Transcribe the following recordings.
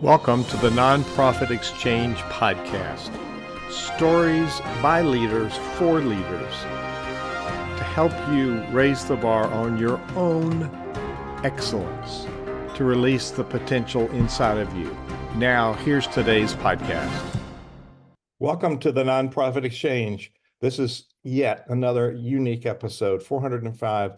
Welcome to the Nonprofit Exchange Podcast. Stories by leaders for leaders to help you raise the bar on your own excellence, to release the potential inside of you. Now, here's today's podcast. Welcome to the Nonprofit Exchange. This is yet another unique episode, 405.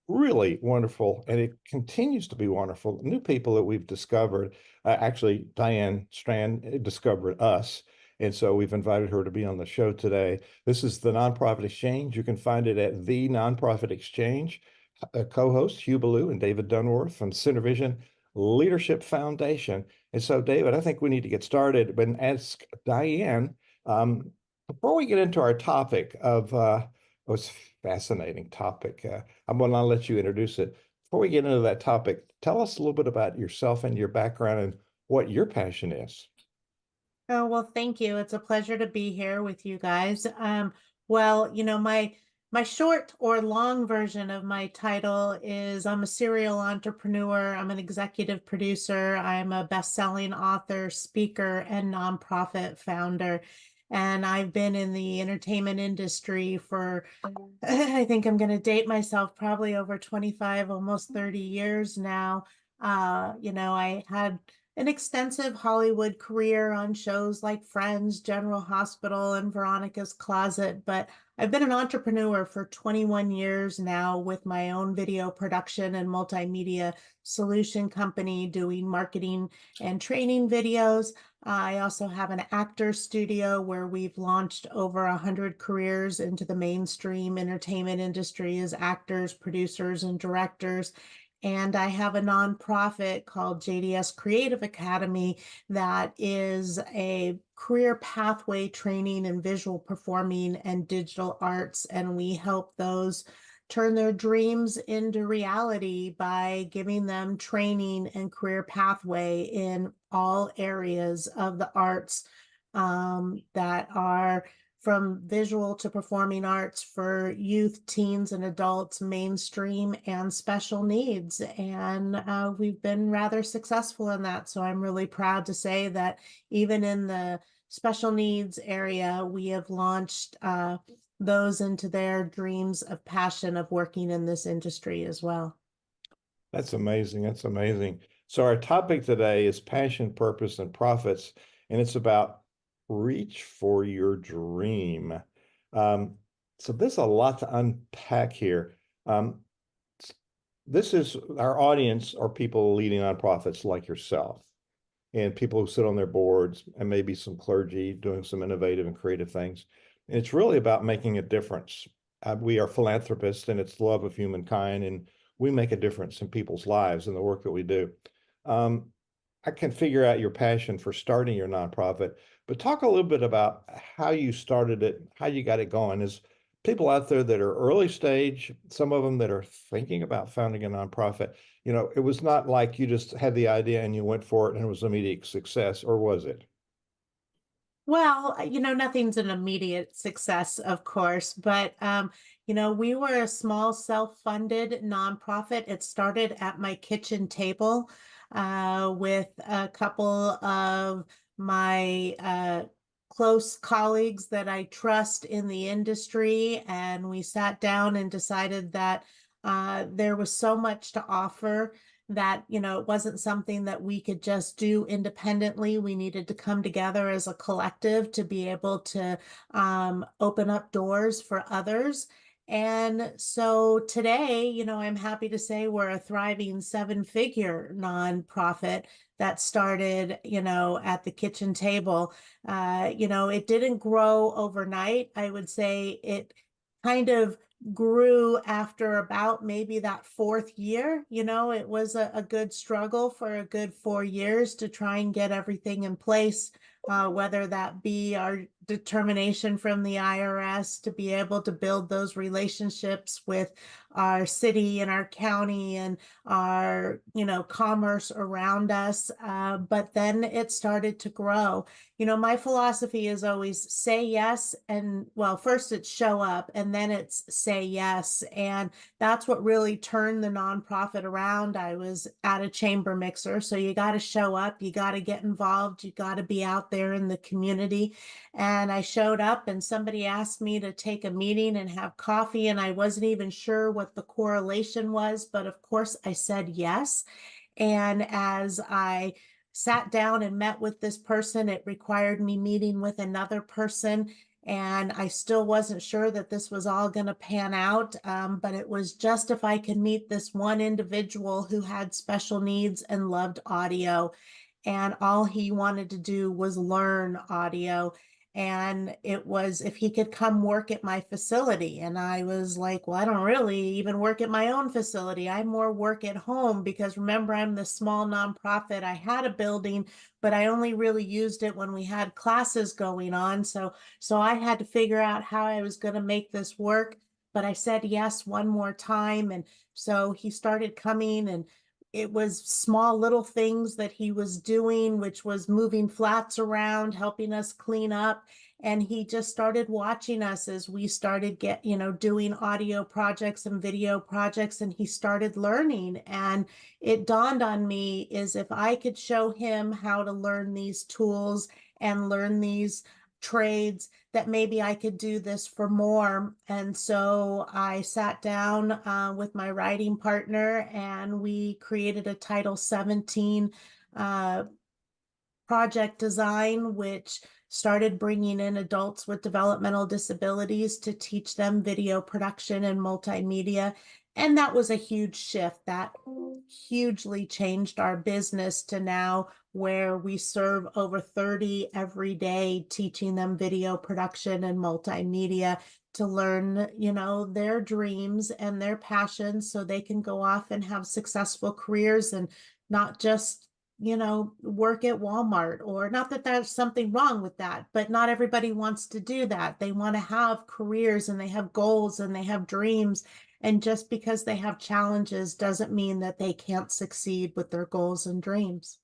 Really wonderful, and it continues to be wonderful. New people that we've discovered. Actually, Diane Strand discovered us, and so we've invited her to be on the show today. This is the Nonprofit Exchange. You can find it at the Nonprofit Exchange. Co-host Hugh, Ballou, and David Dunworth from Center Vision Leadership Foundation. And so, David, I think we need to get started and ask Diane, before we get into our topic of it's a fascinating topic. I'm going to let you introduce it. Before we get into that topic, tell us a little bit about yourself and your background and what your passion is. Oh, well, thank you. It's a pleasure to be here with you guys. My short or long version of my title is I'm a serial entrepreneur. I'm an executive producer. I'm a best-selling author, speaker, and nonprofit founder. And I've been in the entertainment industry for, I think I'm going to date myself, probably over 25, almost 30 years now. I had an extensive Hollywood career on shows like Friends, General Hospital, and Veronica's Closet, but I've been an entrepreneur for 21 years now with my own video production and multimedia solution company doing marketing and training videos. I also have an actor studio where we've launched over 100 careers into the mainstream entertainment industry as actors, producers, and directors. And I have a nonprofit called JDS Creative Academy that is a career pathway training in visual performing and digital arts. And we help those turn their dreams into reality by giving them training and career pathway in all areas of the arts that are from visual to performing arts for youth, teens, and adults, mainstream and special needs. And we've been rather successful in that. So I'm really proud to say that even in the special needs area, we have launched those into their dreams of passion of working in this industry as well. That's amazing. That's amazing. So our topic today is passion, purpose, and profits, and it's about reach for your dream. So there's a lot to unpack here. This is our audience are people leading nonprofits like yourself and people who sit on their boards and maybe some clergy doing some innovative and creative things. And it's really about making a difference. We are philanthropists, and it's the love of humankind, and we make a difference in people's lives in the work that we do. I can figure out your passion for starting your nonprofit, but talk a little bit about how you started it, how you got it going. There's people out there that are early stage, some of them that are thinking about founding a nonprofit. It was not like you just had the idea and you went for it and it was immediate success, or was it? Well, nothing's an immediate success, of course, but we were a small self-funded nonprofit. It started at my kitchen table with a couple of my close colleagues that I trust in the industry, and we sat down and decided that there was so much to offer that it wasn't something that we could just do independently. We needed to come together as a collective to be able to open up doors for others. And so today, I'm happy to say we're a thriving 7-figure nonprofit that started, at the kitchen table. It didn't grow overnight. I would say it kind of grew after about maybe that 4th year. It was a good struggle for a good 4 years to try and get everything in place whether that be our determination from the IRS to be able to build those relationships with our city and our county and our, commerce around us. But then it started to grow. My philosophy is always say yes. And well, first it's show up and then it's say yes. And that's what really turned the nonprofit around. I was at a chamber mixer. So you got to show up, you got to get involved, you got to be out there in the community. And I showed up and somebody asked me to take a meeting and have coffee. And I wasn't even sure what the correlation was. But of course, I said yes. And as I sat down and met with this person, it required me meeting with another person. And I still wasn't sure that this was all going to pan out. But it was just if I could meet this one individual who had special needs and loved audio. And all he wanted to do was learn audio. And it was if he could come work at my facility. And I was like, well, I don't really even work at my own facility. I more work at home because remember, I'm the small nonprofit. I had a building, but I only really used it when we had classes going on. So I had to figure out how I was going to make this work. But I said yes one more time. And so he started coming, and it was small little things that he was doing, which was moving flats around, helping us clean up. And he just started watching us as we started doing audio projects and video projects, and he started learning. And it dawned on me is if I could show him how to learn these tools and learn these trades, that maybe I could do this for more. And so I sat down with my writing partner and we created a Title 17 project design, which started bringing in adults with developmental disabilities to teach them video production and multimedia. And that was a huge shift. That hugely changed our business to now where we serve over 30 every day, teaching them video production and multimedia to learn, their dreams and their passions so they can go off and have successful careers and not just work at Walmart. Or not that there's something wrong with that, but not everybody wants to do that. They want to have careers and they have goals and they have dreams. And just because they have challenges doesn't mean that they can't succeed with their goals and dreams.